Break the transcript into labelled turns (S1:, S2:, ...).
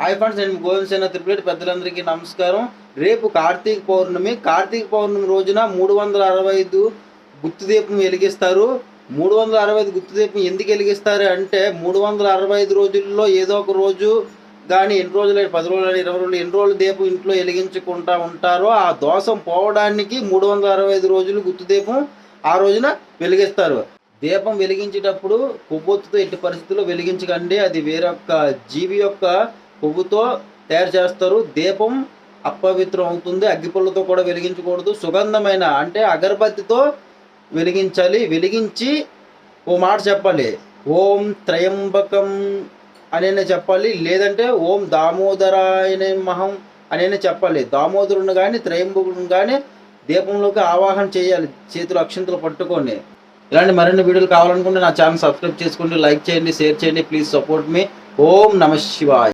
S1: Hi friends, నేను గోవిందసేన త్రిపులేట్ పెద్దలందరికీ నమస్కారం. రేపు కార్తీక పౌర్ణమి. కార్తీక పౌర్ణమి రోజున 365 గుత్తు దీపం వెలిగిస్తారు. 365 గుత్తు దీపం ఎందుకు వెలిగిస్తారు అంటే 365 రోజుల్లో ఏదో ఒక రోజు కానీ ఎన్ని రోజులు, 10 రోజులు, 20 రోజులు, ఎన్ని రోజులు దీపం ఇంట్లో వెలిగించుకుంటా ఉంటారో ఆ దోషం పోవడానికి 365 రోజులు గుత్తు దీపం ఆ రోజున వెలిగిస్తారు. దీపం వెలిగించేటప్పుడు కొవ్వొత్తుతో ఎట్టి పరిస్థితుల్లో వెలిగించకండి. అది వేరొక జీవి యొక్క కొవ్వుతో తయారు చేస్తారు. దీపం అపవిత్రం అవుతుంది. అగ్గిపుల్లతో కూడా వెలిగించకూడదు. సుగంధమైన అంటే అగరబత్తితో వెలిగించాలి. వెలిగించి ఓ మాట చెప్పాలి, ఓం త్రయంబకం అనేనే చెప్పాలి, లేదంటే ఓం దామోదరాయనే మహం అనేనే చెప్పాలి. దామోదరుని కానీ త్రయంబకుడిని కానీ దీపంలోకి ఆవాహన చేయాలి, చేతులు అక్షంతలు పట్టుకొని. ఇలాంటి మరిన్ని వీడియోలు కావాలనుకుంటే నా ఛానల్ సబ్స్క్రైబ్ చేసుకోండి, లైక్ చేయండి, షేర్ చేయండి. ప్లీజ్ సపోర్ట్ మీ. ఓం నమః శివాయ.